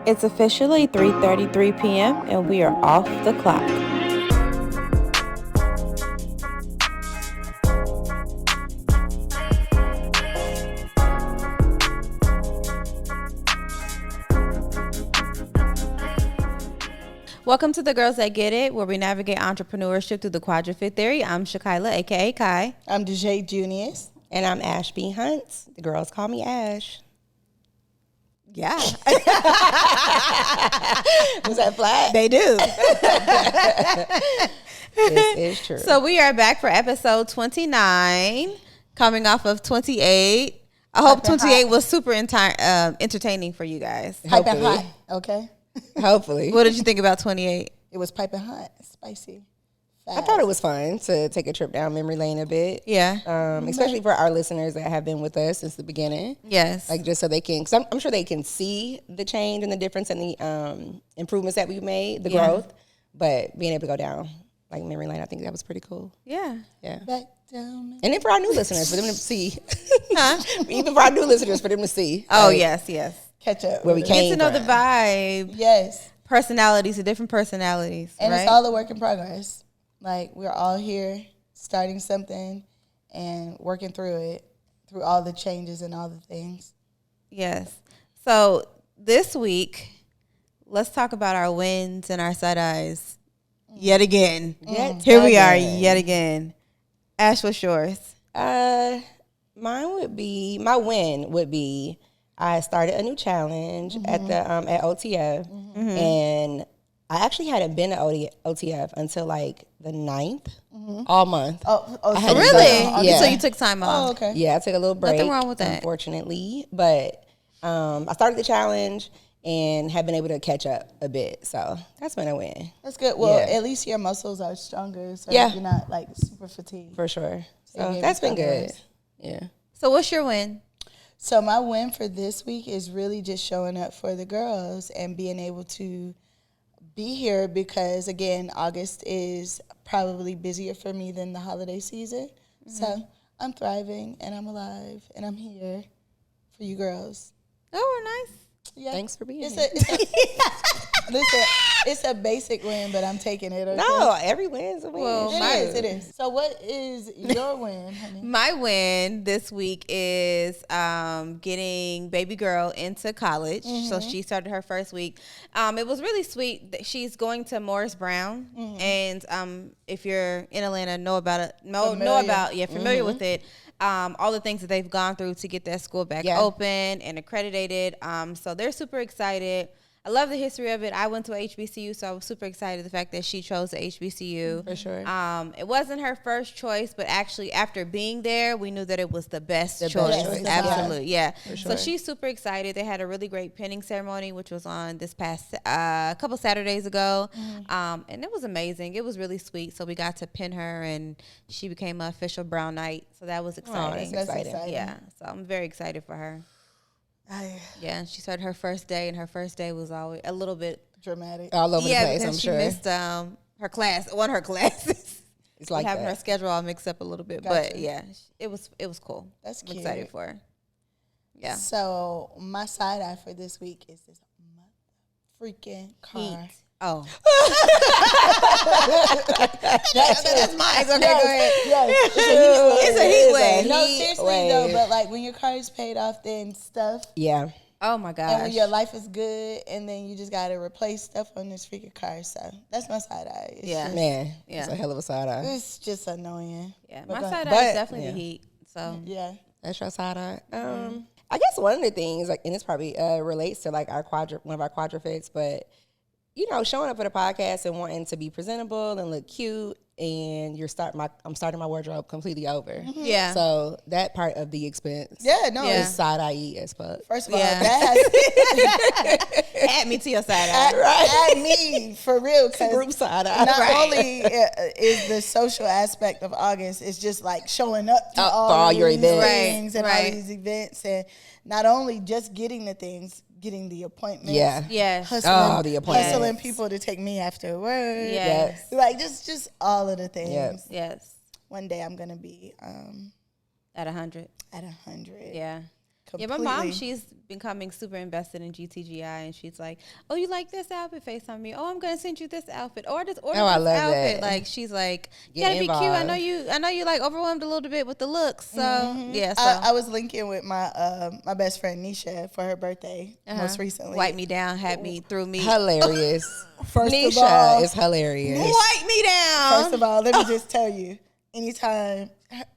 It's officially 3:33 p.m. and we are off the clock. Welcome to the Girls That Get It, where we navigate entrepreneurship through the quadruped theory. I'm Shakila, aka Kai. I'm DJ Junius. And I'm Ashby Hunt. The girls call me Ash. Yeah. Was that flat? They do. This is true. So we are back for episode 29, coming off of 28. I hope 28 was super entertaining for you guys. Piping hot, okay? Hopefully. What did you think about 28? It was piping hot, spicy. Fast. I thought it was fun to take a trip down memory lane a bit. Yeah. Especially for our listeners that have been with us since the beginning. Yes. Like just so they can, because I'm sure they can see the change and the difference and the improvements that we've made, the growth. But being able to go down like memory lane, I think that was pretty cool. Yeah. Yeah. Back down. And then for our new listeners, for them to see. Even for our new listeners, for them to see. Oh, like, yes. Catch up. Where we came Get to know from. the vibe. Yes. Personalities, the different personalities. And right? it's all a work in progress. Like, we're all here starting something and working through it, through all the changes and all the things. Yes. So this week, let's talk about our wins and our side eyes. Yet again. Here we are, yet again. Ash, what's yours? My win would be I started a new challenge at the at OTF, and I actually hadn't been to OTF until like the 9th, all month. Oh, I had Really? Yeah. So you took time off. Oh, okay. Yeah, I took a little break. Nothing wrong with that. Unfortunately, but I started the challenge and have been able to catch up a bit. So that's been a win. That's good. Well, Yeah. at least your muscles are stronger, so Yeah. you're not like super fatigued. For sure. So So you that's been gave us good. others. Yeah. So what's your win? So my win for this week is really just showing up for the girls and being able to be here because, again, August is probably busier for me than the holiday season. So I'm thriving and I'm alive and I'm here for you girls. Oh, nice. Yeah. Thanks for being It's here. listen, it's a basic win, but I'm taking it. Okay? No, every win's a win. Well, It is. So what is your win, honey? My win this week is getting baby girl into college. So she started her first week. It was really sweet. She's going to Morris Brown, and if you're in Atlanta, familiar with it. All the things that they've gone through to get that school back open and accredited. So they're super excited. I love the history of it. I went to a HBCU, so I was super excited the fact that she chose the HBCU. For sure. It wasn't her first choice, but actually after being there, we knew that it was the best choice. choice. Absolutely, yeah. For So sure. she's super excited. They had a really great pinning ceremony, which was on this past couple Saturdays ago, and it was amazing. It was really sweet. So we got to pin her, and she became an official Brown Knight. So that was exciting. that's exciting. Yeah, so I'm very excited for her. Yeah, and she started her first day, and her first day was always a little bit Dramatic. All over the place, because I'm she sure. missed her class, one of her classes. It's like having that. her schedule all mixed up a little bit, Gotcha. but yeah, it was cool. That's I'm cute. excited for her. Yeah, So my side eye for this week is this freaking car. heat. Oh, That's mine. Okay, go ahead. Yes. It's a heat wave. No, Heat seriously wave. though, but like when your car is paid off, then stuff, Yeah. Oh my and gosh. when your life is good, and then you just gotta replace stuff on this freaking car. So that's my side eye. It's Yeah. just, Man, Yeah. it's a hell of a side eye. it's just annoying. Yeah, But my go side ahead. eye is But- definitely yeah. the heat. So Yeah. That's your side eye. I guess one of the things, like, and this probably relates to like one of our quadrupeds, but you know, showing up for the podcast and wanting to be presentable and look cute, and I'm starting my wardrobe completely over. yeah. So that part of the expense, Yeah, no. Yeah. is side eye as fuck. First of all, Yeah. that has Add me to your side eye. add me for real. 'Cause Group side eye. not Right. only is the social aspect of August, it's just like showing up to For all all your these events. things and all Right. these events, and not only just getting the things, getting the appointments. Yeah. Yes. Hustling, the appointments. hustling people to take me after work. Yes. Like just all of the things. Yep. Yes. One day I'm gonna be At 100. at 100. Yeah. Yeah, my mom, she's becoming super invested in GTGI, and she's like, "Oh, you like this outfit? FaceTime me. Oh, I'm gonna send you this outfit, or just order I this love outfit." that. Like, she's like, "You Get gotta be cute. I involved. know you like overwhelmed a little bit with the looks." So yeah, so I was linking with my my best friend Nisha for her birthday most recently. wipe me down, had me through me, Hilarious. First of Nisha all, is hilarious. wipe me down. First of all, let me just tell you, anytime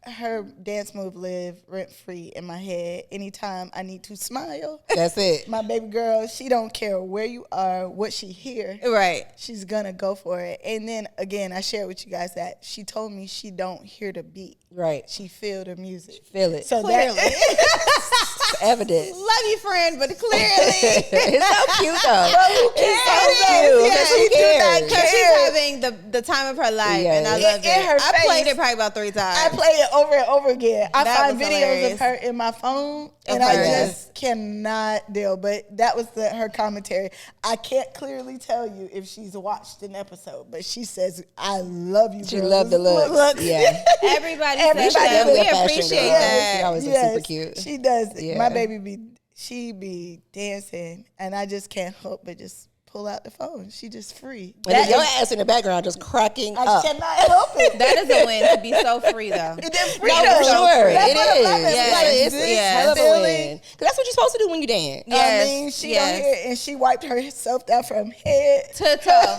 her dance move live rent free in my head, anytime I need to smile, That's it. my baby girl, she don't care where you are, what she hear. Right. She's gonna go for it. And then again, I shared with you guys that she told me she don't hear the beat. Right. She feel the music. Feel it. So Clearly. It's evident. Love you, friend, but clearly. It's so cute though. It's so It cute. is, Because yeah. who cares? Because she's having the time of her life, and I love In her it. I played face. it probably about 3 times. I play it over and over again. I That find was videos hilarious. of her in my phone, and Of I her. just cannot deal. But that was her commentary. I can't clearly tell you if she's watched an episode, but she says, "I love you." She girls. loved the looks. Yeah. Everybody Everybody says that. does We a fashion appreciate girl. that. She always looks super cute. She does. Yeah. My baby she be dancing, and I just can't help but just pull out the phone. She just free. And then your ass in the background just cracking I up. cannot help it. That is a win to be so free, though. It is No, freedom. for sure. That's It what I is. love it. Yes. Like, Yes. this Yes. Hell of a feeling- win. Because that's what you're supposed to do when you dance. Yes. I mean, she Yes. don't hear it, and she wiped herself down from head To toe.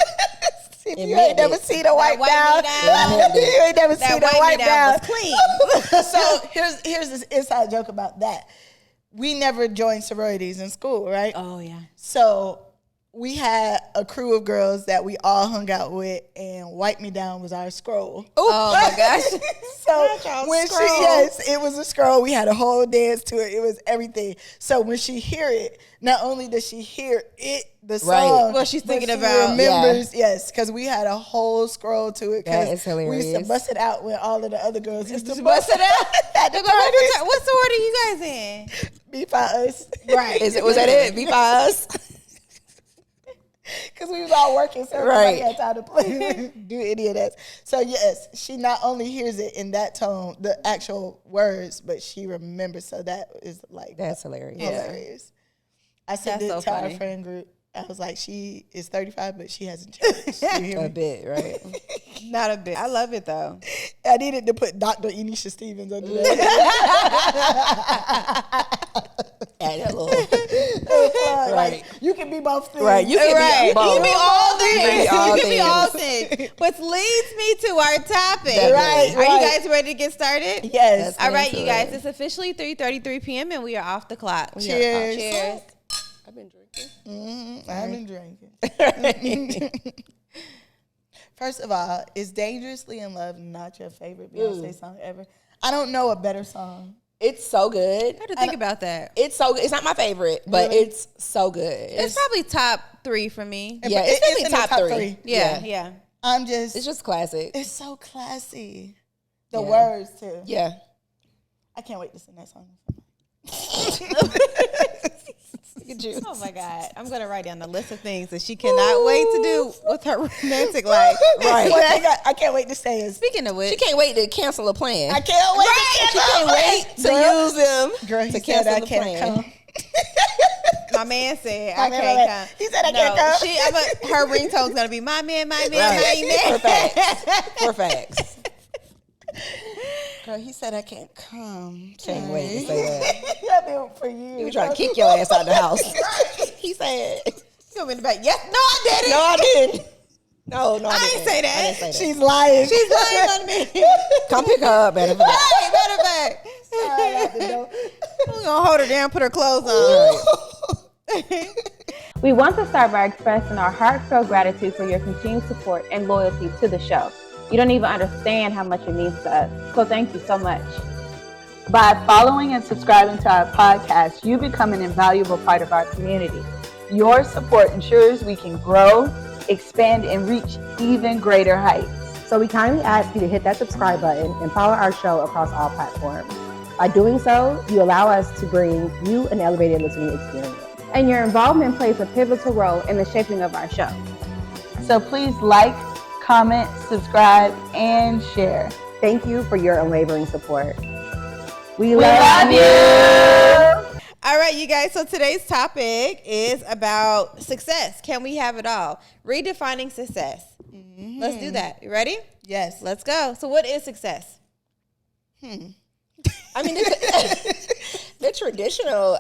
If It you meant ain't never it. seen a wipe wipe down, me down. you ain't never That seen a wipe me wipe down down. was clean. So here's this inside joke about that. We never joined sororities in school, right? Oh, yeah. So we had a crew of girls that we all hung out with, and Wipe Me Down was our scroll. Oh, my gosh. So when it was a scroll. We had a whole dance to it. It was everything. So when she hear it, not only does she hear it, the song, What she's but thinking she about. remembers, yes, because we had a whole scroll to it. That is We used to hilarious. bust it out when all of the other girls used to Bust it out. at the What sorority you guys in? Be by us. Right. Was that it? Be by us? Because we was all working, so Right. nobody had time to play, do any of that. So yes, she not only hears it in that tone, the actual words, but she remembers. So that is like That's hilarious. hilarious. I said That's it so to our funny. friend group. I was like, she is 35, but she hasn't changed. You hear A me? bit, right? Not a bit. I love it, though. I needed to put Dr. Enisha Stevens under that. Add that little. Like, you can be both things. Right. You can Right. be both. You can be all You can things. be all You can be all things. things. Which leads me to our topic. Definitely. Right, Are you right. guys ready to get started? Yes. All right, into you guys. it. It's officially 3:33 p.m. and we are off the clock. Cheers. Cheers. I've been drinking. I've been drinking. First of all, is Dangerously in Love not your favorite Beyonce song ever? I don't know a better song. It's so good. I had to think about that. It's so good. It's not my favorite, but Really? it's so good. It's probably top 3 for me. Yeah, It's it's in definitely the top top three. three. Yeah. I'm just, It's just classic. it's so classy. The Yeah. words, too. Yeah. I can't wait to sing that song. Oh my God. I'm going to write down the list of things that she cannot wait to do with her romantic life. Right. What I can't wait to say is, Speaking of which, She can't wait to cancel a plan. I can't wait She can't wait to use them Girl, he to said cancel I the can't plan. come. my man said, My I man, can't come. he said I can't come. Her ringtone's going to be my man, Right. my man. For facts. For facts. Girl, he said I can't come. Can't wait to say that. I've been for you. He was trying to kick your ass out of the house. He said, You in the back. Yes. No, I didn't. "No, I didn't. No, I I didn't didn't say that. I didn't say that. She's lying. She's lying on me. Come pick her up, man. Hey, matter of fact. out the door. We're going to hold her down, put her clothes on. We want to start by expressing our heartfelt gratitude for your continued support and loyalty to the show. You don't even understand how much it means to us. So thank you so much. By following and subscribing to our podcast, you become an invaluable part of our community. Your support ensures we can grow, expand, and reach even greater heights. So we kindly ask you to hit that subscribe button and follow our show across all platforms. By doing so, you allow us to bring you an elevated listening experience. And your involvement plays a pivotal role in the shaping of our show. So please like, comment, subscribe, and share. Thank you for your unwavering support. We love you! right, you guys. So today's topic is about success. Can we have it all? Redefining success. Mm-hmm. Let's do that. You ready? Yes. Let's go. So what is success? I mean, the traditional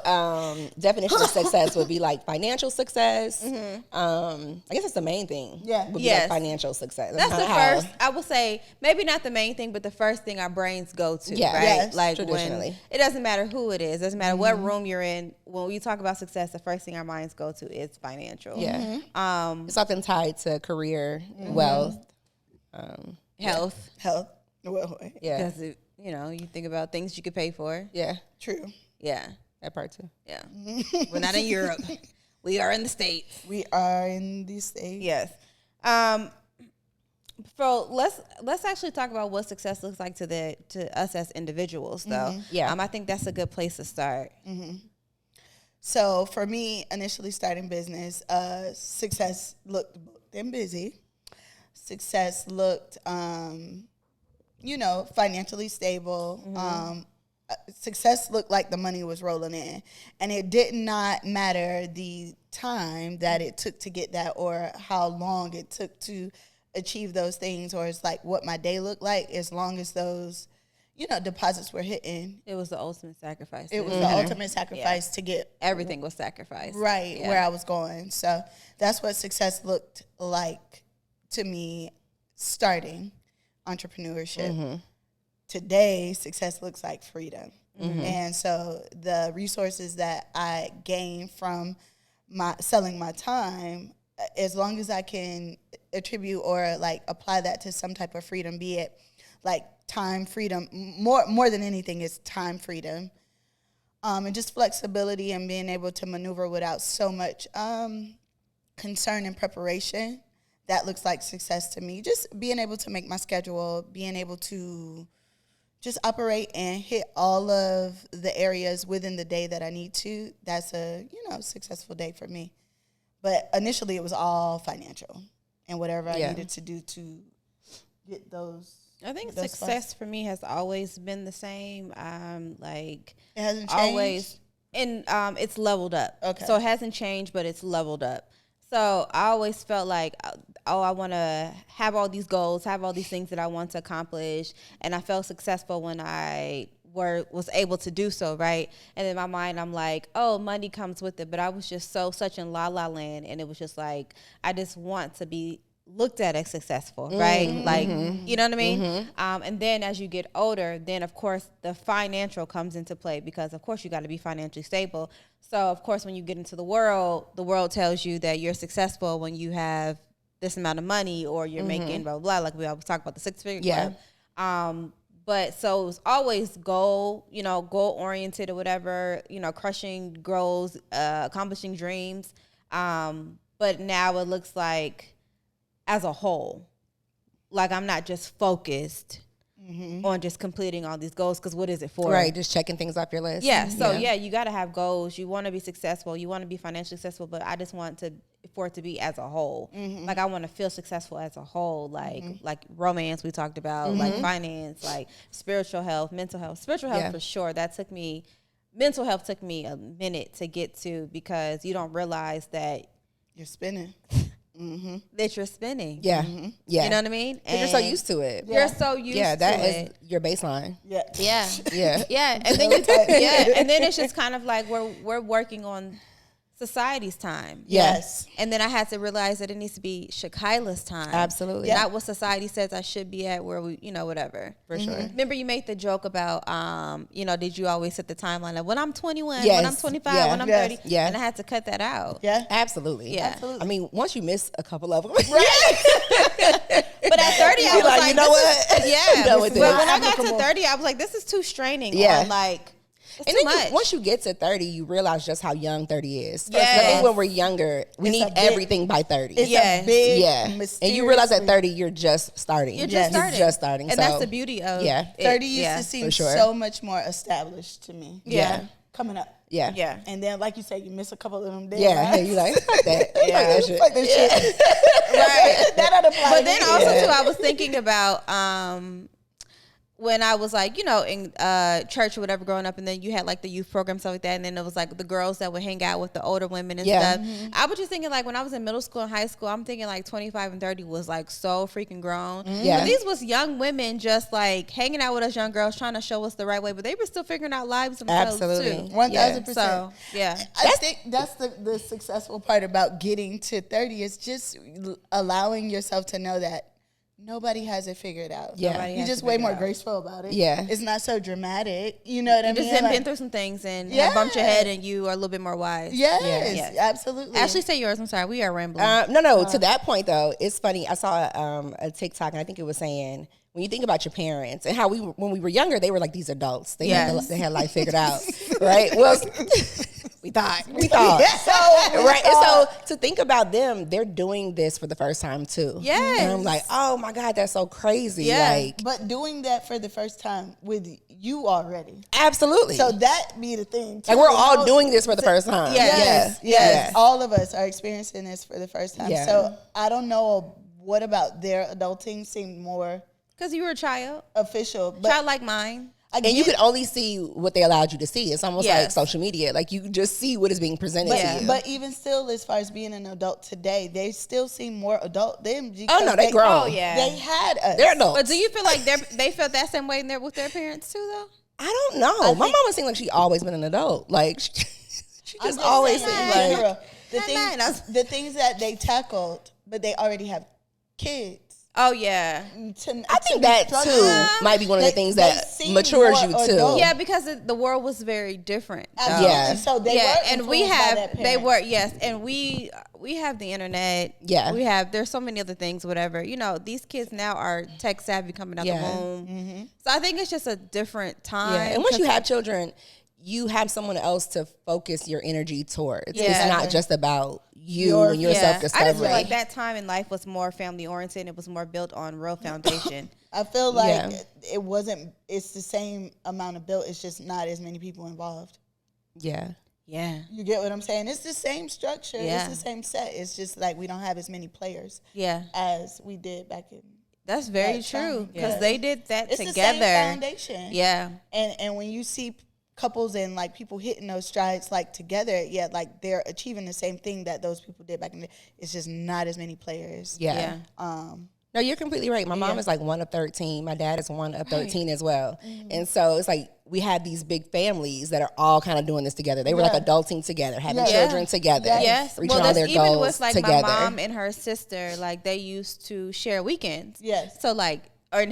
definition of success would be like financial success. Mm-hmm. I guess that's the main thing. Yeah. Would be like financial success. That's the first, I would say, maybe not the main thing, but the first thing our brains go to, yeah. right? Yes, like traditionally. when, it doesn't matter who it is. It doesn't matter what room you're in. When we talk about success, the first thing our minds go to is financial. Yeah. It's often tied to career, wealth, health. Health. Well, yeah. Because, you think about things you could pay for. Yeah. true. Yeah. That part too. Yeah. We're not in Europe. We are in the States. We are in the States. Yes. So let's actually talk about what success looks like to us as individuals, though. Yeah. I think that's a good place to start. So for me, initially starting business, success looked booked and busy. Success looked, financially stable. Success looked like the money was rolling in, and it did not matter the time that it took to get that or how long it took to achieve those things, or it's like what my day looked like, as long as those deposits were hitting. It was the ultimate sacrifice. It was the ultimate sacrifice to get everything was sacrificed. Right, where I was going. So that's what success looked like to me starting entrepreneurship. Today, success looks like freedom. And so the resources that I gain from selling my time, as long as I can attribute or like apply that to some type of freedom, be it like time freedom, more than anything is time freedom, and just flexibility and being able to maneuver without so much concern and preparation. That looks like success to me. Just being able to make my schedule, being able to just operate and hit all of the areas within the day that I need to. That's a successful day for me. But initially, it was all financial and whatever I needed to do to get those. I think success for me has always been the same. It hasn't changed? Always, and it's leveled up. Okay. So it hasn't changed, but it's leveled up. So I always felt like, I want to have all these goals, have all these things that I want to accomplish, and I felt successful when I was able to do so, right? And in my mind, I'm like, oh, money comes with it, but I was just such in la la land, and it was just like, I just want to be looked at as successful, right? Like, you know what I mean? And then as you get older, then of course the financial comes into play, because of course you got to be financially stable. So of course when you get into the world tells you that you're successful when you have this amount of money, or you're making blah, blah, blah, like we always talk about the 6-figure club. But so it was always goal oriented or whatever, crushing goals, accomplishing dreams. But now it looks like, as a whole, like I'm not just focused on just completing all these goals, because what is it for? Right, just checking things off your list. Yeah, so you got to have goals. You want to be successful. You want to be financially successful, but I just want for it to be as a whole. Like I want to feel successful as a whole, like romance we talked about, like finance, like spiritual health, mental health. Spiritual health for sure. Mental health took me a minute to get to, because you don't realize that you're spinning. That you're spinning. Yeah. You know what I mean? And you're so used to it. You're so used to it. Yeah, that is your baseline. Yeah. And then and then it's just kind of like we're working on society's time. Yes. And then I had to realize that it needs to be Shakaila's time. Absolutely. Not what society says I should be at, where we, whatever. For sure. Remember you made the joke about, did you always set the timeline of when I'm 21, yes. when I'm 25, when I'm 30? Yeah. And I had to cut that out. Yeah. Absolutely. Yeah. Absolutely. I mean, once you miss a couple of them. Right. But at 30, I was like, you know what? Yeah. But when I got to 30, I was like, this is too straining. Yeah. On, like, it's and too then much. once you get to 30, you realize just how young 30 is. Yes. I think when we're younger, we need everything by 30. It's Yes. a big, And you realize at 30, you're just starting. You're just starting. You're just starting. And so, that's the beauty of 30 used to seem sure. so much more established to me. Yeah. Coming up. Yeah. Yeah. And then, like you said, you miss a couple of them days. Yeah. And you're like, fuck that. Fuck that shit. Fuck that shit. Right. That don't apply But to then me. also, too, I was thinking about, when I was like, in church or whatever growing up, and then you had like the youth program, stuff like that, and then it was like the girls that would hang out with the older women and stuff. I was just thinking like when I was in middle school and high school, I'm thinking like 25 and 30 was like so freaking grown. But these was young women just like hanging out with us young girls, trying to show us the right way, but they were still figuring out lives themselves too. 1,000%. So yeah, I think that's the successful part about getting to 30 is just allowing yourself to know that nobody has it figured out. Yeah. You're just way more graceful about it. Yeah. It's not so dramatic. You know what I mean? just been through some things and have bumped your head and you are a little bit more wise. Yes, absolutely. Ashley, say yours. I'm sorry. We are rambling. No. To that point, though, it's funny. I saw a TikTok, and I think it was saying, when you think about your parents and how when we were younger, they were like these adults. They had life figured out, right? Well, we thought. So to think about them, they're doing this for the first time too. Yes. And I'm like, oh my God, that's so crazy. Yeah. Like, but doing that for the first time with you already. Absolutely. So that be the thing. Like we're all doing this for the first time. Yes. All of us are experiencing this for the first time. Yeah. So I don't know what about their adulting seemed more Because you were a child. official. But Child like mine. And you could only see what they allowed you to see. It's almost like social media. Like you just see what is being presented to you. But even still, as far as being an adult today, they still seem more adult. Oh no, they grown. Oh yeah, They had us. They're adults. But do you feel like they felt that same way with their parents too, though? I don't know. My mama seemed like she always been an adult. Like she just always seemed like the things that they tackled, but they already have kids. Oh yeah, I think that too might be one of the things that matures you too. adult. yeah, because the world was very different. Yeah. So they were and we influenced by have their they parents. were and we have the internet. Yeah. There's so many other things, whatever. These kids now are tech savvy coming out the womb. So I think it's just a different time. Yeah. And once you have children, you have someone else to focus your energy towards. Yeah. It's not just about you and your self-discovery. I just feel like that time in life was more family oriented. It was more built on real foundation. I feel like it wasn't. It's the same amount of built. It's just not as many people involved. Yeah. Yeah. You get what I'm saying? It's the same structure. Yeah. It's the same set. It's just like we don't have as many players. Yeah. As we did back in. That's very that true time. because Yeah. they did that It's together. the same foundation. Yeah. And when you see couples and like people hitting those strides like together, like they're achieving the same thing that those people did back in the. It's just not as many players. Yeah. No, you're completely right. My mom is like one of 13. My dad is one of 13 as well. And so it's like we had these big families that are all kind of doing this together. They were like adulting together, having children together. Yes. Reaching Well, all that's their even goals with like together. my mom and her sister, like they used to share weekends. Yes. So like, or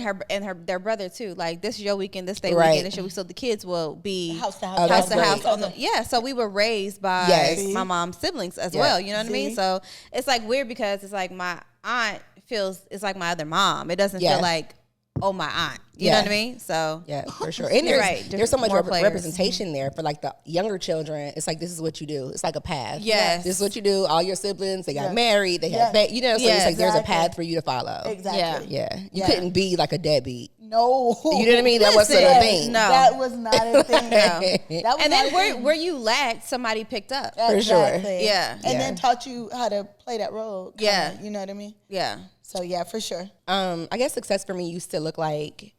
their brother too. Like this is your weekend, this day Right. weekend, and so the kids will be House to house. Oh, that's house to house. great. On the, so we were raised by my mom's siblings as well. You know what I mean? See? So it's like weird because it's like my aunt feels it's like my other mom. It doesn't feel like my aunt. You know what I mean? So yeah, for sure. And there's so much more players. representation there for like the younger children. It's like this is what you do. It's like a path. Yes. This is what you do. All your siblings, they got married, they had so it's like there's a path for you to follow. Exactly. Yeah. You couldn't be like a deadbeat. No. You know what I mean? That wasn't a thing. No. That was not a thing. That was and not a then thing. where you lacked, somebody picked up. For sure. Yeah. And then taught you how to play that role. Kinda, Yeah. You know what I mean? Yeah. So yeah, for sure. I guess success for me used to look like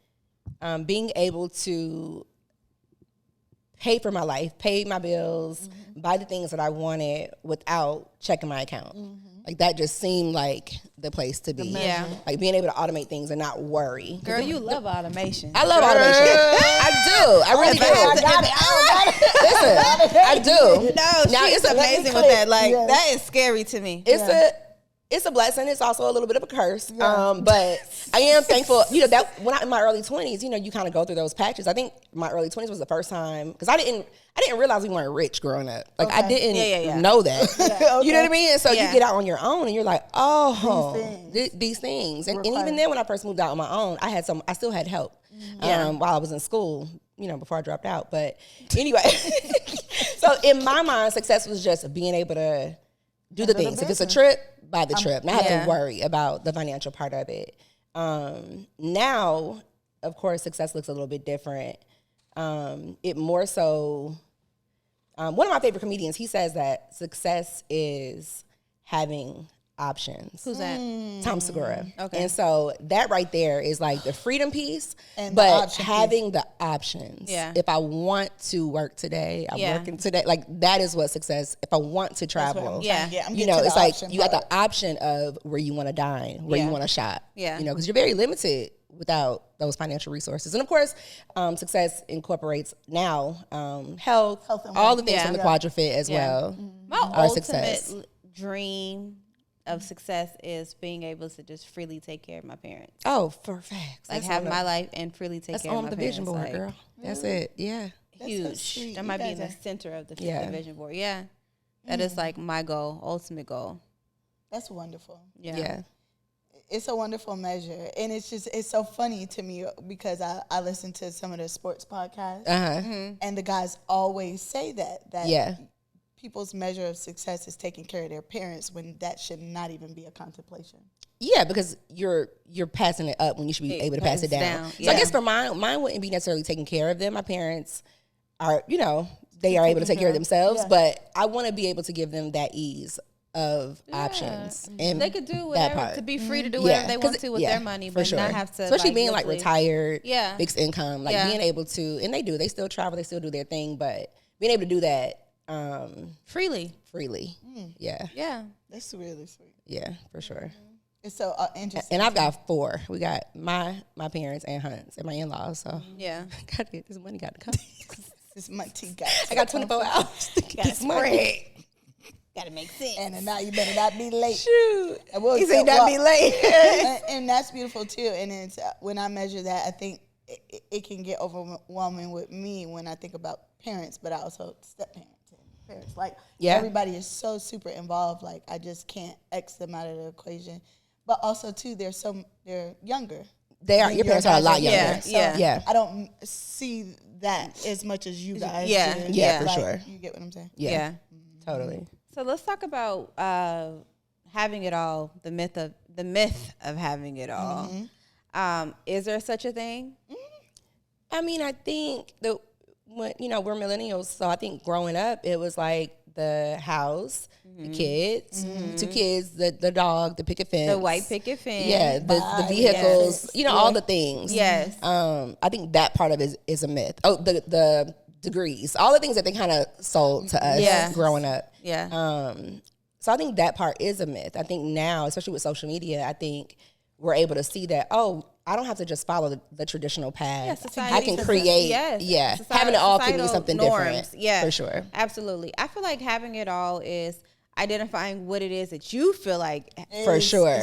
being able to pay for my life, pay my bills, buy the things that I wanted without checking my account. Like that just seemed like the place to be. Yeah. Like being able to automate things and not worry. Girl, you love automation. I love automation. I do. I really do. I got it. Listen, I do. No, Now, she's it's a- amazing with that. Like that is scary to me. It's a blessing. It's also a little bit of a curse. But I am thankful. That when in my early 20s, you kind of go through those patches. I think my early 20s was the first time because I didn't realize we weren't rich growing up. Like I didn't know that. You know what I mean? And so you get out on your own and you're like, these things. And even then, when I first moved out on my own, I still had help while I was in school. Before I dropped out. But anyway, so in my mind, success was just being able to do the things. If it's a trip, buy the trip. Not have to worry about the financial part of it. Now, of course, success looks a little bit different. It more so, one of my favorite comedians, he says that success is having options. Who's that? Tom Segura. Okay. And so that right there is like the freedom piece, And the but option having the options. Yeah. If I want to work today, I'm working today. Like that is what success. If I want to travel, you know, it's like you got the option of where you want to dine, where you want to shop. Yeah. You know, because you're very limited without those financial resources. And of course, success incorporates now health and all wealth. the things from the quadruped as well. My Our ultimate success. dream of success is being able to just freely take care of my parents. Oh, for facts. Like have my life and freely take care of my the parents. vision board, like, girl. That's it. Yeah. Huge. sweet. That You might be guys in the are- center of the Yeah. vision board. Yeah. That is like my goal, ultimate goal. That's wonderful. Yeah. It's a wonderful measure. And it's so funny to me because I listen to some of the sports podcasts and the guys always say that people's measure of success is taking care of their parents when that should not even be a contemplation. Yeah, because you're passing it up when you should be able to pass it down. So I guess for mine wouldn't be necessarily taking care of them. My parents are, you know, they are able to take care of themselves, but I want to be able to give them that ease of options. And they could do whatever, to be free to do whatever they want to with their money, but not have to. Especially being like retired, fixed income, like being able to, and they still travel, they still do their thing, but being able to do that freely. Yeah. That's really sweet. Yeah, for sure. It's so interesting. And I've got 4. We got my parents and Hunt's and my in-laws. So got to get this money. Got to come. This money got. I got 24 hours to get this money. Got to make sense. And now you better not be late. Shoot. He said not be late. and that's beautiful too. And it's when I measure that, I think it can get overwhelming with me when I think about parents, but I also step parents and parents. Like everybody is so super involved. Like I just can't X them out of the equation. But also too, they're younger. They are. Your parents are a lot younger. So I don't see that as much as you guys. do. Yeah, for Like, sure. You get what I'm saying? Yeah. Totally. So let's talk about having it all. The myth of having it all. Is there such a thing? I mean, I think we're millennials, so I think growing up it was like the house, the kids, 2 kids, the dog, the picket fence, The white picket fence. yeah, the vehicles, all the things. Yes. I think that part of it is a myth. Oh, the degrees, all the things that they kind of sold to us growing up. Yeah. So I think that part is a myth. I think now, especially with social media, I think we're able to see that, I don't have to just follow the traditional path. I can create, having it all can be something different. Yeah, for sure. Absolutely. I feel like having it all is identifying what it is that you feel like for sure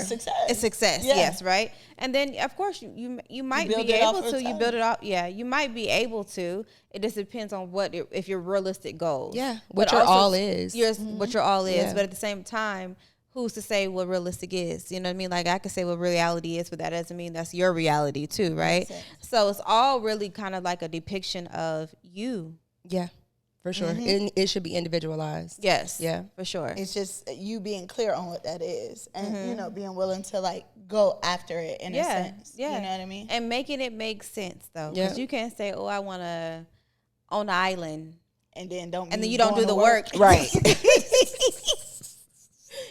It's success. Yes, right. And then of course you might be able to. You build it off. Yeah, you might be able to. It just depends on if your realistic goals. Yeah, what your all is. What your all is. But at the same time, who's to say what realistic is? You know what I mean? Like I could say what reality is, but that doesn't mean that's your reality too, right? So it's all really kind of like a depiction of you. Yeah, for sure. It should be individualized. Yes. Yeah, for sure. It's just you being clear on what that is and, being willing to like go after it in a sense. Yeah. You know what I mean? And making it make sense though. Because you can't say, I want to own an island. And then you don't do the work. Right.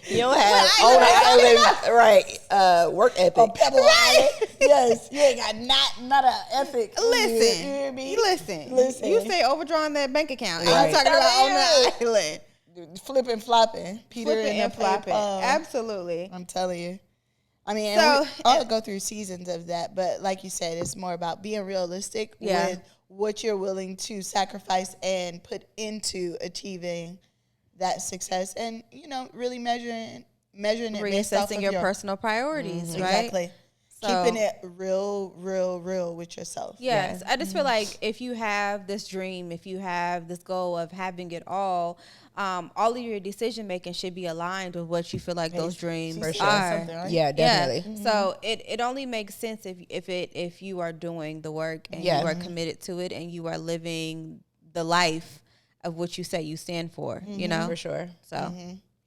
You don't have on the island, right? Work ethic. Oh, Pebble Island. Yes, you ain't got not an ethic. Listen, you hear me? Listen. You say overdrawing that bank account. Right. I'm talking about on the island. Flipping, flopping. Peter Flipping and flopping. Absolutely. I'm telling you. I mean, So- we all go through seasons of that, but like you said, it's more about being realistic with what you're willing to sacrifice and put into achieving that success, and really measuring it based off of Reassessing your personal priorities, right? Exactly. So- Keeping it real with yourself. Yes. I just feel like if you have this dream, if you have this goal of having it all of your decision making should be aligned with what you feel like those dreams For sure. are. Something, right? Yeah, definitely. Yeah. So it only makes sense if you are doing the work and you are committed to it and you are living the life of what you say you stand for, you know? For sure. So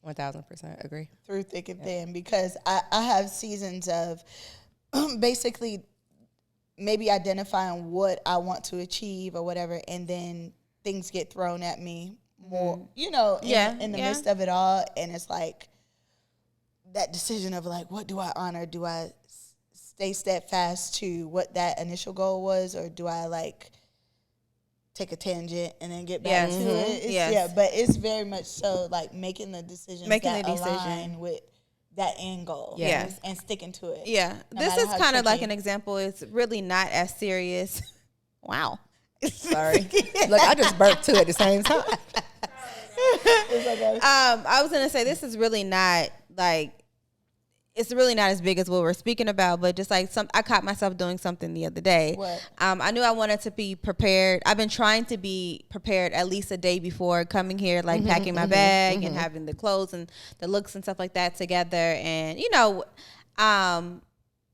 1000% agree. Through thick and thin, because I have seasons of basically maybe identifying what I want to achieve or whatever, and then things get thrown at me more, in the midst of it all, and it's like that decision of like, what do I honor? Do I stay steadfast to what that initial goal was, or do I like take a tangent and then get back to it? Yeah, but it's very much so like making the decisions that align with that end goal. Yes. And sticking to it. Yeah. This is kind of like an example. It's really not as serious. Wow. Sorry. Look, I just burped too at the same time. I was gonna say this is really not like, it's really not as big as what we're speaking about, but just like I caught myself doing something the other day. What? I knew I wanted to be prepared. I've been trying to be prepared at least a day before coming here, like packing my bag and having the clothes and the looks and stuff like that together. And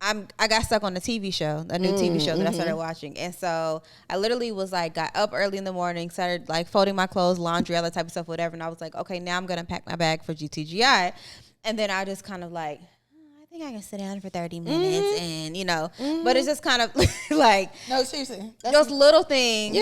I got stuck on a TV show, a new TV show that I started watching. And so I literally was like, got up early in the morning, started like folding my clothes, laundry, all that type of stuff, whatever. And I was like, okay, now I'm going to pack my bag for GTGI. And then I just kind of like, I think I can sit down for 30 minutes and, but it's just kind of like. No, seriously. Those little things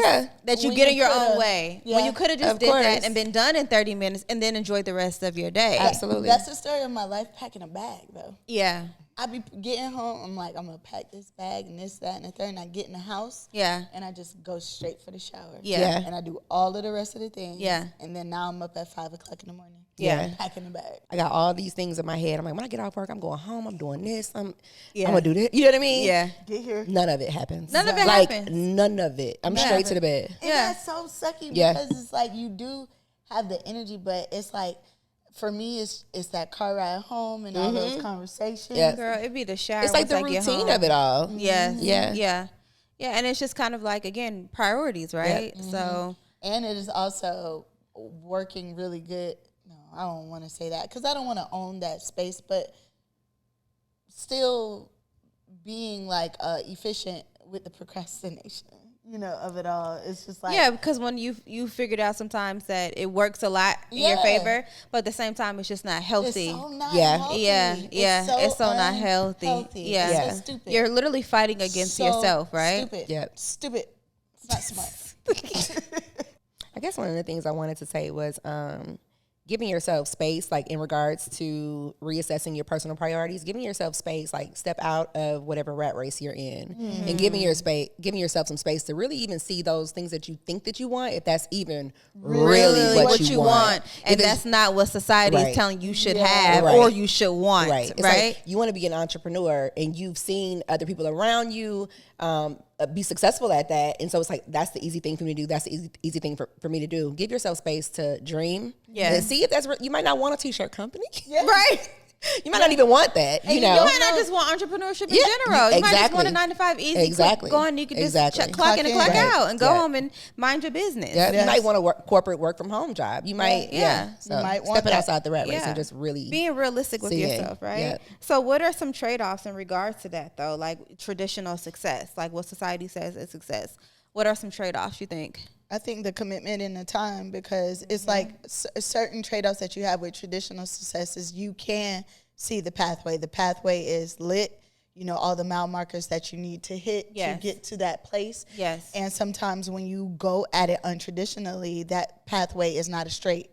that you get in your own way. Yeah, when you could have just did that and been done in 30 minutes and then enjoyed the rest of your day. Absolutely. That's the story of my life, packing a bag, though. Yeah. I be getting home, I'm like, I'm going to pack this bag and this, that, and the third, and I get in the house. Yeah. And I just go straight for the shower. Yeah. And I do all of the rest of the things. Yeah. And then now I'm up at 5 o'clock in the morning. Yeah. Packing the bag. I got all these things in my head. I'm like, when I get off work, I'm going home. I'm doing this. I'm going to do this. You know what I mean? Yeah. Get here. None of it happens. None of it like, happens. None of it. I'm straight to the bed. And that's so sucky because it's like you do have the energy, but it's like, for me, it's that car ride home and all those conversations. Yeah. Girl, it'd be the shower. It's like the routine of it all. Yes. Yeah. Yeah. Yeah. And it's just kind of like, again, priorities, right? Yep. So. And it is also working really good. No, I don't want to say that because I don't want to own that space, but still being like efficient with the procrastination. Of it all. It's just like... Yeah, because when you figured out sometimes that it works a lot in your favor, but at the same time, it's just not healthy. It's so not healthy. Yeah. It's so not healthy. Yeah. It's so stupid. You're literally fighting against yourself, right? Stupid. Yep. Stupid. It's not smart. I guess one of the things I wanted to say was giving yourself space, like in regards to reassessing your personal priorities, giving yourself space, like step out of whatever rat race you're in and giving yourself some space to really even see those things that you think that you want, if that's even really what you want. And that's not what society is telling you should have or you should want. Right. It's like you want to be an entrepreneur and you've seen other people around you be successful at that. And so it's like, that's the easy thing for me to do. That's the easy thing for me to do. Give yourself space to dream. Yeah. And see if that's, you might not want a t-shirt company. Yeah. Right. You might not even want that, you know. You might not just want entrepreneurship in general. You might just want a 9-to-5 easy, quick going. You can just clock in and clock out and go home and mind your business. Yeah. Yes. You might want a corporate work from home job. You might, So you might want stepping outside the rat race and just really being realistic with yourself, right? Yeah. So what are some trade-offs in regards to that, though? Like traditional success, like what society says is success. What are some trade-offs you think? I think the commitment and the time, because it's like certain trade-offs that you have with traditional successes, you can see the pathway. The pathway is lit, all the mile markers that you need to hit to get to that place. Yes. And sometimes when you go at it untraditionally, that pathway is not a straight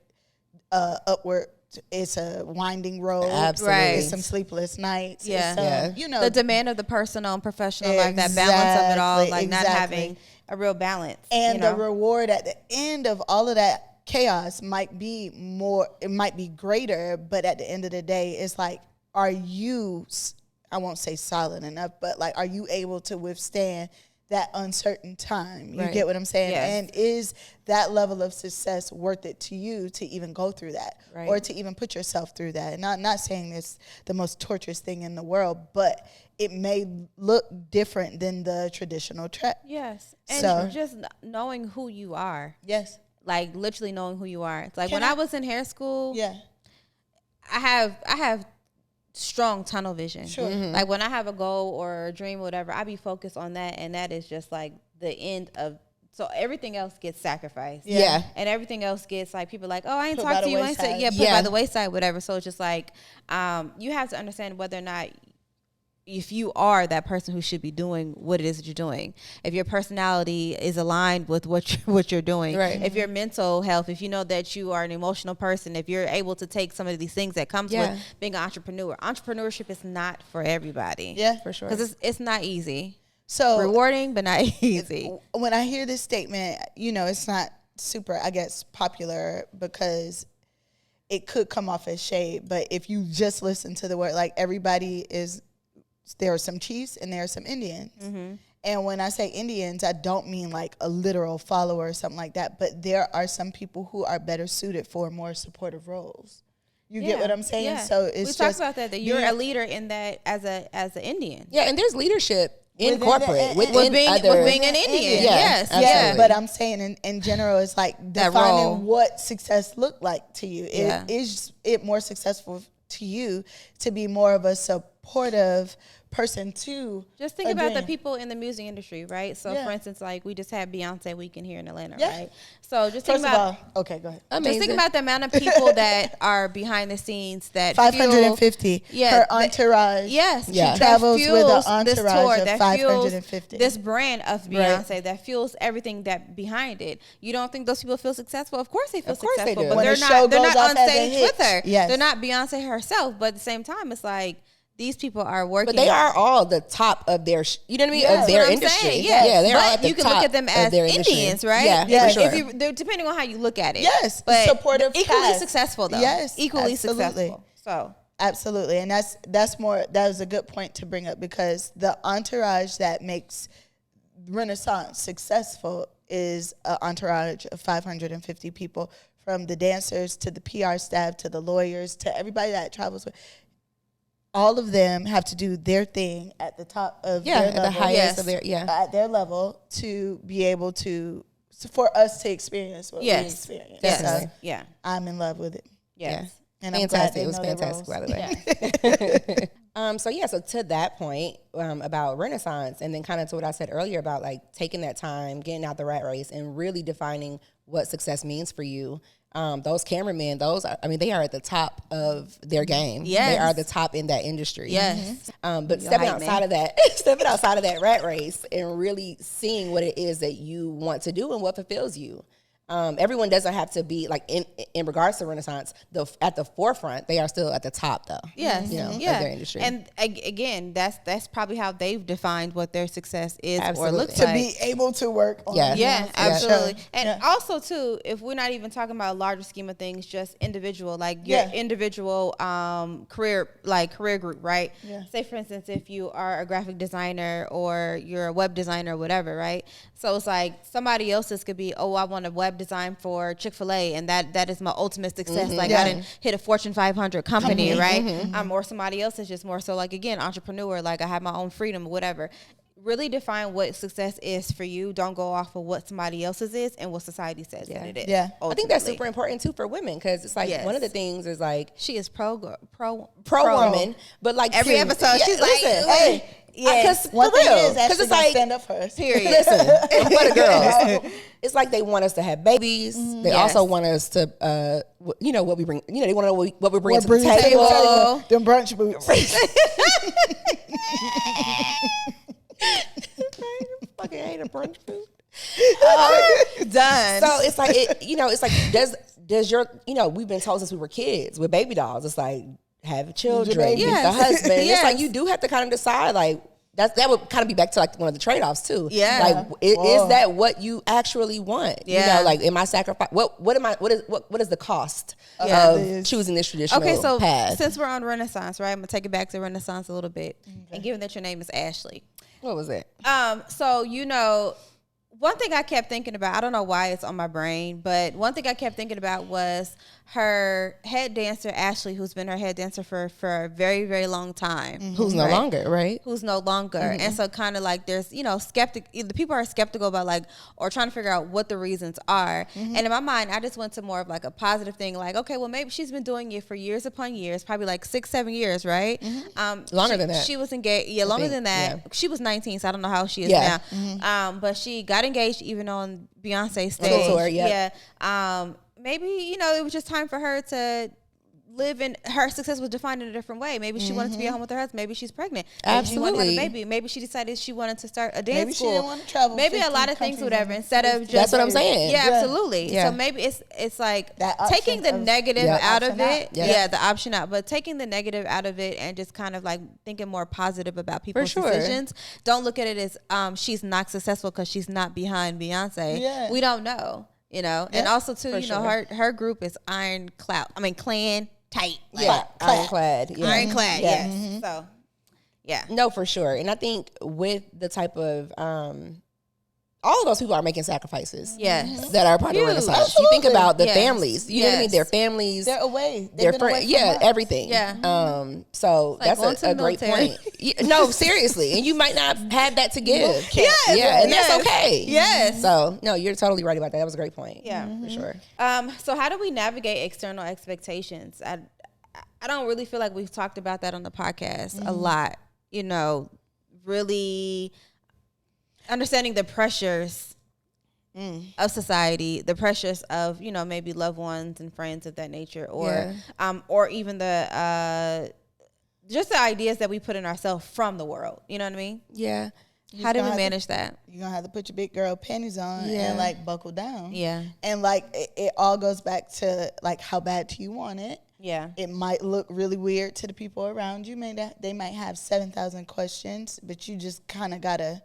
upward. It's a winding road. Absolutely. Right. It's some sleepless nights. Yeah. The demand of the personal and professional, like that balance of it all, like not having a real balance. And the reward at the end of all of that chaos might be greater, but at the end of the day, it's like, are you, I won't say solid enough, but like, are you able to withstand that uncertain time? You get what I'm saying? Yes. And is that level of success worth it to you to even go through that or to even put yourself through that? And I'm not saying it's the most torturous thing in the world, but it may look different than the traditional track. Yes. And just knowing who you are. Yes. Like literally knowing who you are. It's like when I was in hair school, I have strong tunnel vision. Sure. Like when I have a goal or a dream or whatever, I be focused on that, and that is just like the end of. So everything else gets sacrificed. Yeah. And everything else gets like people like, oh, I ain't Put talked by to you. the I ain't said wayside. put by the wayside, whatever. So it's just like you have to understand whether or not if you are that person who should be doing what it is that you're doing, if your personality is aligned with what you're doing, right. if your mental health, if you know that you are an emotional person, if you're able to take some of these things that comes with being an entrepreneur. Entrepreneurship is not for everybody. Yeah, for sure. Because it's not easy. So rewarding, but not easy. When I hear this statement, it's not super, I guess, popular because it could come off as shade. But if you just listen to the word, like there are some chiefs and there are some Indians. Mm-hmm. And when I say Indians, I don't mean like a literal follower or something like that. But there are some people who are better suited for more supportive roles. You get what I'm saying? Yeah. So it's we talked about that you're a leader in that as an Indian. Yeah, and there's leadership in Within corporate with being an Indian. Yeah, yes. But I'm saying in general, it's like defining what success looked like to you. Is it more successful to you to be more of a supportive person to just think about the people in the music industry, right? So for instance, like we just had Beyonce weekend here in Atlanta, right? So just think about okay, go ahead. Just think about the amount of people that are behind the scenes that 550. Her entourage. She travels with an entourage of 550. This brand of Beyonce that fuels everything that behind it. You don't think those people feel successful? Of course they feel successful, but they're not on stage with her. Yes. They're not Beyonce herself, but at the same time, it's like these people are working. But they are all the top of their, you know what I mean, of their industry. Yeah, they're all at the you can top look at them as Indians, right? Yeah, for sure. They're depending on how you look at it. Yes, but supportive equally successful though. Yes, equally absolutely. successful. So absolutely, and that is a good point to bring up because the entourage that makes Renaissance successful is an entourage of 550 people, from the dancers to the PR staff to the lawyers to everybody that travels with. All of them have to do their thing at the top of their level, the highest of their at their level to be able to for us to experience what we experience. Definitely. So I'm in love with it. Yes. And fantastic. It was fantastic, by the way. So to that point about Renaissance, and then kind of to what I said earlier about like taking that time, getting out the rat race, and really defining what success means for you. Those cameramen, they are at the top of their game. Yes. They are the top in that industry. Yes. But stepping outside of that rat race and really seeing what it is that you want to do and what fulfills you. Everyone doesn't have to be like in regards to Renaissance at the forefront. They are still at the top though. Yes, of their industry. And again, that's probably how they've defined what their success is or looks to like. be able to work on absolutely. And also too, if we're not even talking about a larger scheme of things, just individual, like your individual career group, right? Yeah. Say for instance, if you are a graphic designer or you're a web designer or whatever, right? So it's like somebody else's could be, I want a web design for Chick-fil-A, and that is my ultimate success. Mm-hmm. Like I didn't hit a Fortune 500 company, right? Mm-hmm. Or somebody else is just more so like, again, entrepreneur, like I have my own freedom, whatever. Really define what success is for you. Don't go off of what somebody else's is and what society says that it is. Yeah, ultimately. I think that's super important too for women, because it's like one of the things is like she is pro woman, but like every episode she's like, hey. Yes, one for thing real. is actually it's like stand up for us. Period. Listen, for the girls, it's like they want us to have babies. They also want us to, what we bring. They want to know what we bring to the table. Them brunch boots. Fucking hate a brunch boot. Done. So it's like it's like does your we've been told since we were kids with baby dolls. It's like have children, the husband. It's like you do have to kind of decide like that would kind of be back to like one of the trade-offs too. Yeah. Like is that what you actually want? Yeah. Like am I sacrifice what is the cost of choosing this traditional path? Since we're on Renaissance, right? I'm gonna take it back to Renaissance a little bit. And given that your name is Ashley. What was it? So one thing I kept thinking about, I don't know why it's on my brain, but one thing I kept thinking about was her head dancer, Ashley, who's been her head dancer for a very, very long time. Mm-hmm. Who's no longer, right? Who's no longer. Mm-hmm. And so kind of like there's, the people are skeptical about like, or trying to figure out what the reasons are. Mm-hmm. And in my mind, I just went to more of like a positive thing, like, okay, well, maybe she's been doing it for years upon years, probably like 6-7 years, right? Mm-hmm. Longer than that. She was engaged. Yeah, longer than that. Yeah. She was 19, so I don't know how she is now. Mm-hmm. But she got engaged even on Beyonce's stage. Tour, yeah. Maybe, it was just time for her to live in her success was defined in a different way. Maybe she wanted to be at home with her husband. Maybe she's pregnant. Maybe Absolutely. she wanted to have a baby. Maybe she decided she wanted to start a dance Maybe school. she didn't want to travel. Maybe a lot of things, whatever. Instead of just That's what I'm saying. Yeah, Yeah. absolutely. Yeah. So maybe it's like That option taking the of- negative Yeah. out of Option out. it. Yeah. Yeah, the option out. But taking the negative out of it and just kind of like thinking more positive about people's sure. decisions. Don't look at it as she's not successful because she's not behind Beyonce. Yeah. We don't know. You know, and also too, you know, her group is clan tight. Like, Yeah, ironclad. Yeah. ironclad. Yeah. Yes. So, yeah. No, for sure. And I think with the type of all of those people are making sacrifices. Yes. That are part of Huge. Renaissance. You think about the Yes. families. You know what I mean? Yes. Their families. They're away. They've Their been away friends. from Yeah, us. everything. Yeah. So like going that's to a the great military. point. No, seriously. And you might not have had that to give. Yes, Yeah, and yes. that's okay. Yes. So, no, you're totally right about that. That was a great point. Yeah. For sure. So how do we navigate external expectations? I don't really feel like we've talked about that on the podcast a lot. You know, really understanding the pressures of society, the pressures of, you know, maybe loved ones and friends of that nature, or even the just the ideas that we put in ourselves from the world. You know what I mean? Yeah. How do we gonna have manage that? You're going to have to put your big girl panties on Yeah. and like buckle down. Yeah. And like it all goes back to like how bad do you want it? Yeah. It might look really weird to the people around you. They might have 7,000 questions, but you just kind of got to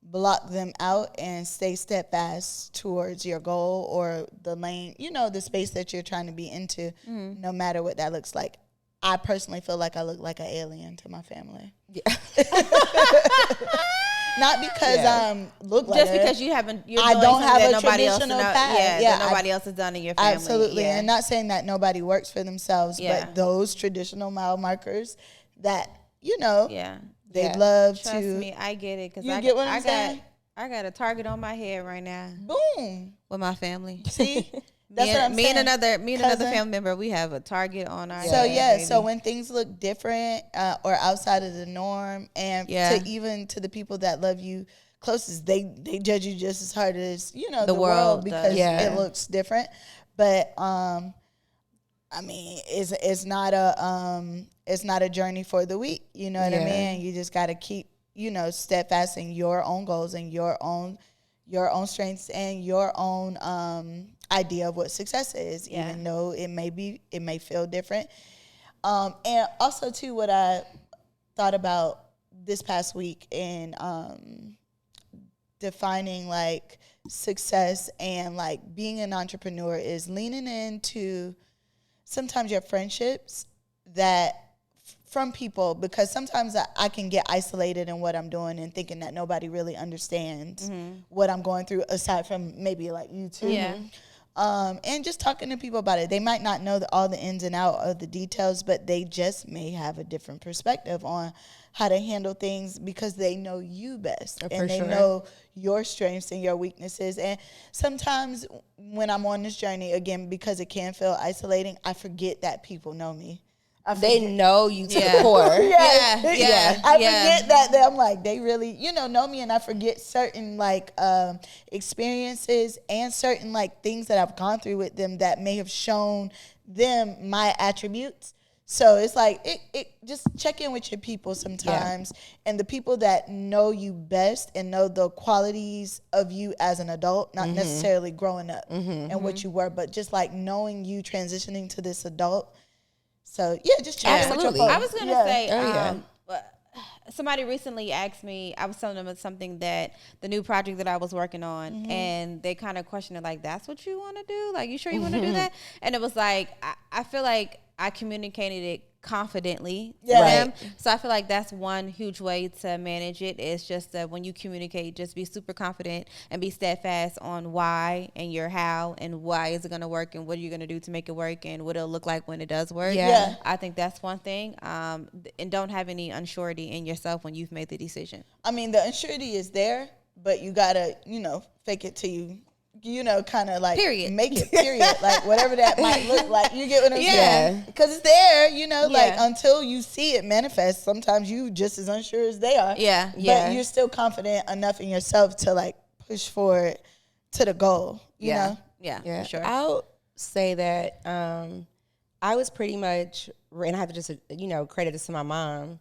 block them out and stay steadfast towards your goal or the lane, you know, the space that you're trying to be into, no matter what that looks like. I personally feel like I look like an alien to my family. Yeah. Not because look like Just her. because you haven't, you're I doing don't something have that a nobody else traditional know- path. Yeah, Yeah, that nobody else has done in your family. Absolutely. Yeah. And not saying that nobody works for themselves, Yeah. but those traditional mile markers that, you know, Yeah. they'd Yeah. love Trust to. me, I get it. Cause You I get what I'm saying? I got a target on my head right now Boom. with my family. See? That's what I'm me saying. and another Cousin. family member, we have a target on our So head. yeah, baby. so when things look different or outside of the norm, and to the people that love you closest, they judge you just as hard as, you know, the world because does. Yeah. it looks different. But I mean, it's not a journey for the weak. You know what I Yeah. mean? You just got to keep, you know, steadfast in your own goals and your own strengths and your own idea of what success is, Yeah. even though it may feel different. And also too, what I thought about this past week in defining like success and like being an entrepreneur is leaning into sometimes your friendships that from people, because sometimes I can get isolated in what I'm doing and thinking that nobody really understands what I'm going through aside from maybe like you two. Yeah. And just talking to people about it. They might not know all the ins and outs of the details, but they just may have a different perspective on how to handle things because they know you best. And they know your strengths and your weaknesses. And sometimes when I'm on this journey, again, because it can feel isolating, I forget that people know me. They know you to Yeah. the core. Yeah. I Yeah. forget that I'm like, they really, you know me, and I forget certain like experiences and certain like things that I've gone through with them that may have shown them my attributes. So it's like it just check in with your people sometimes, and the people that know you best and know the qualities of you as an adult, not necessarily growing up and what you were, but just like knowing you transitioning to this adult. So yeah, just check in with your Absolutely. folks. I was gonna say, Oh, somebody recently asked me. I was telling them it's something that the new project that I was working on, and they kind of questioned it, like, "That's what you want to do? Like, you sure you want to do that?" And it was like, I feel like I communicated it confidently to them. So I feel like that's one huge way to manage it, is just that when you communicate, just be super confident and be steadfast on why and your how and why is it going to work and what are you going to do to make it work and what it'll look like when it does work. Yeah. I think that's one thing. And don't have any unsurety in yourself when you've made the decision. I mean, the unsurety is there, but you gotta, fake it till you kind of like Period. make it, period. Like whatever that might look like. You get what I'm Yeah. saying? Because it's there, like Yeah. until you see it manifest, sometimes you just as unsure as they are. Yeah. But you're still confident enough in yourself to like push forward to the goal, you know? Yeah, Yeah, for sure. I'll say that I was pretty much, and I have to just, credit this to my mom,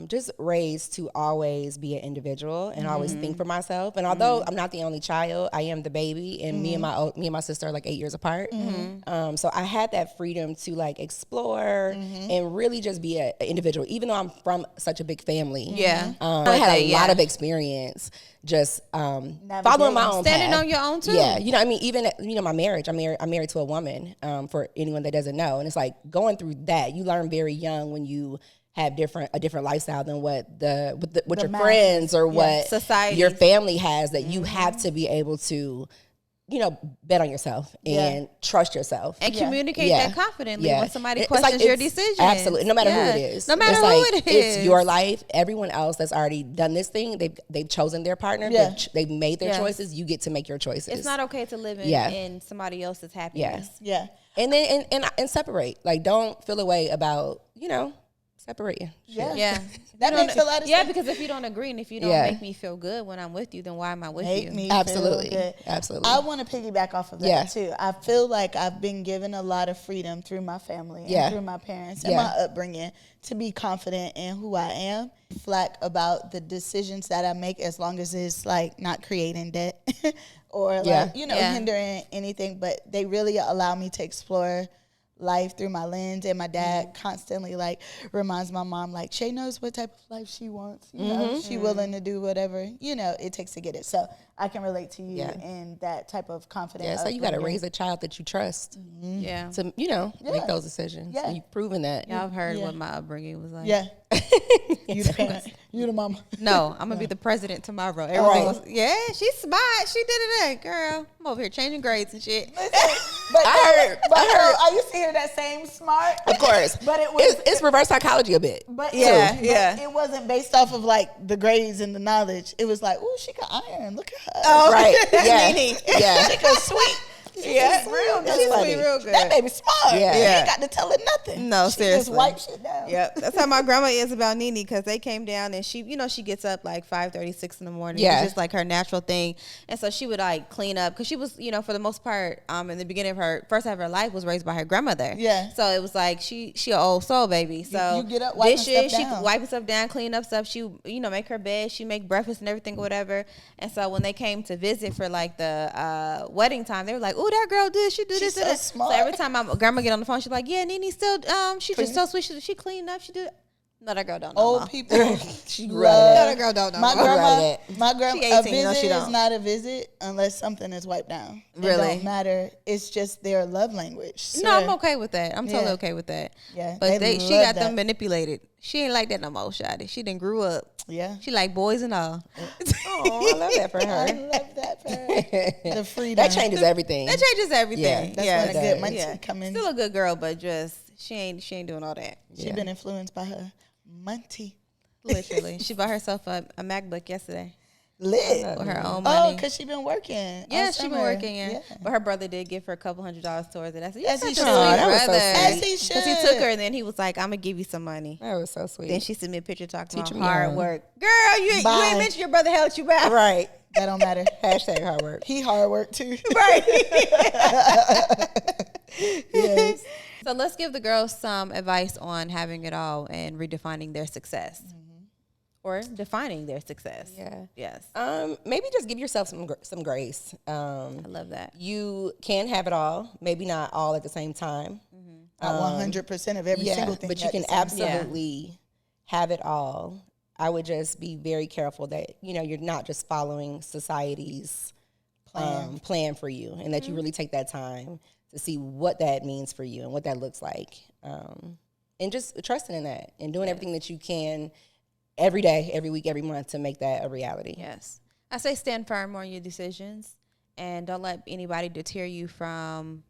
just raised to always be an individual and always think for myself. And although I'm not the only child, I am the baby, and me and my sister are like 8 years apart. So I had that freedom to like explore and really just be an individual, even though I'm from such a big family. I had a lot of experience just following my own standing path. on your own too. Yeah, I mean, even my marriage, I'm married to a woman. For anyone that doesn't know, and it's like going through that, you learn very young when you have a different lifestyle than what your friends or what society, your family has, that you have to be able to, bet on yourself and trust yourself and communicate that confidently when somebody questions your decision. Absolutely, no matter who it is. No matter who it is. It's your life. Everyone else that's already done this thing, they've chosen their partner. They've made their choices. You get to make your choices. It's not okay to live in somebody else's happiness. And then and separate. Like, don't feel a way about, separate you. That makes a lot of sense. Because if you don't agree and if you don't make me feel good when I'm with you, then why am I with you? Absolutely. I want to piggyback off of that too. I feel like I've been given a lot of freedom through my family and through my parents and my upbringing to be confident in who I am. Flack about the decisions that I make, as long as it's like not creating debt or hindering anything, but they really allow me to explore life through my lens. And my dad constantly like reminds my mom, like, Shay knows what type of life she wants, she willing to do whatever it takes to get it. So I can relate to you in that type of confidence. So you got to raise a child that you trust to make those decisions. So you've proven that. Y'all have heard what my upbringing was like. You the parent, you the mama. No, I'm gonna be the president tomorrow. Everything was, she's smart. She did it, girl. I'm over here changing grades and shit. I heard. I used to hear that same smart. Of course, but it was it's reverse psychology a bit. But it wasn't based off of like the grades and the knowledge. It was like, ooh, she can iron. Look at her. Oh, right. Nene. She can sweet. She's real good. She's real good. That baby smart. You ain't got to tell her nothing. No, she seriously. Just wipe shit down. Yep. That's how my grandma is about Nene, because they came down and she, she gets up like 5:30, 6 in the morning. Yeah. It's just like her natural thing. And so she would like clean up, because she was, for the most part, in the beginning of her first half of her life was raised by her grandmother. Yeah. So it was like she an old soul baby. So you get up, wiping dishes, stuff down. she wiping stuff down, clean up stuff. She, make her bed. She make breakfast and everything, whatever. And so when they came to visit for like the wedding time, they were like, "Oh, that girl did. She do She's this." so So smart. every time my grandma get on the phone, she's like, "Yeah, Nene still, she's just so sweet. She cleaned up. She did." No, that girl don't know. Old Mom. people. She No, that girl don't know. My Mom. grandma, She a 18, visit she is don't. not a visit unless something is wiped down. Really? It don't matter. It's just their love language. So No, I'm okay with that. I'm totally okay with that. Yeah, But they she love got that. them manipulated. She ain't like that no more, Shadi. She done grew up. Yeah. She like boys and all. Oh, I love that for I her. love that for her. The freedom. That changes everything. That changes everything. Yeah, That's when a good does. munchie come in. Still a good girl, but just she ain't doing all that. She been influenced by her muntie. Literally. She bought herself a MacBook yesterday. Lit. With her own Oh, money. because she been working. Yeah, all she been summer. working, yeah. But her brother did give her a couple $100 towards it. I said, As he such a should. sweet That was so brother. sweet. As he should. Because he took her, and then he was like, I'm going to give you some money. That was so sweet. Then she sent me a picture talking Teach about me hard young. work. Girl, you Bye. ain't mentioned your brother held you back. Right. That don't matter. Hashtag hard work. He hard work too. Right. Yes. So let's give the girls some advice on having it all and redefining their success. Or defining their success. Yeah. Yes. Maybe just give yourself some grace. I love that. You can have it all. Maybe not all at the same time. Not 100% of every single thing. But you at can the same time. absolutely have it all. I would just be very careful that, you're not just following society's plan for you, and that you really take that time to see what that means for you and what that looks like. And just trusting in that and doing everything that you can every day, every week, every month to make that a reality. Yes. I say stand firm on your decisions and don't let anybody deter you from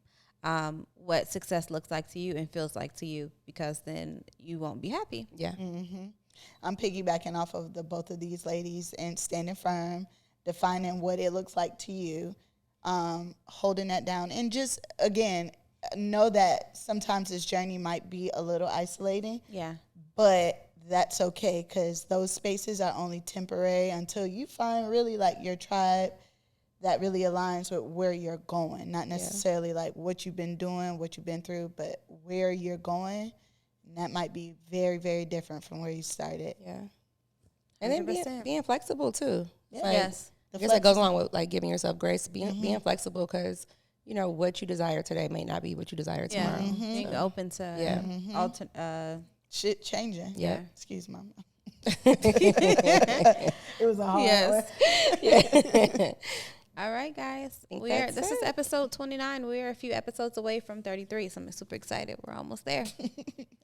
what success looks like to you and feels like to you, because then you won't be happy. Yeah. I'm piggybacking off of the both of these ladies and standing firm, defining what it looks like to you, holding that down, and just, again, know that sometimes this journey might be a little isolating. Yeah. But that's okay, because those spaces are only temporary until you find really like your tribe that really aligns with where you're going. Not necessarily like what you've been doing, what you've been through, but where you're going. And that might be very, very different from where you started. Yeah. And then being flexible too. Yeah. Like, Yes. I guess that goes along with like giving yourself grace, being flexible, because you know what you desire today may not be what you desire tomorrow. Being open to Shit changing. Yeah. Excuse me. It was a hard one. All right, guys. This that's is it. episode 29. We're a few episodes away from 33, so I'm super excited. We're almost there.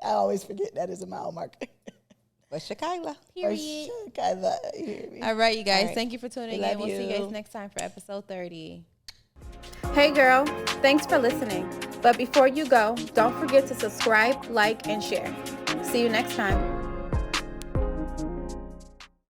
I always forget that is a mile marker. But Shakila. Period. Kyla, you hear me? All right, you guys. All right. Thank you for tuning We in. love We'll see you you. guys next time for episode 30. Hey girl, thanks for listening. But before you go, don't forget to subscribe, like, and share. See you next time.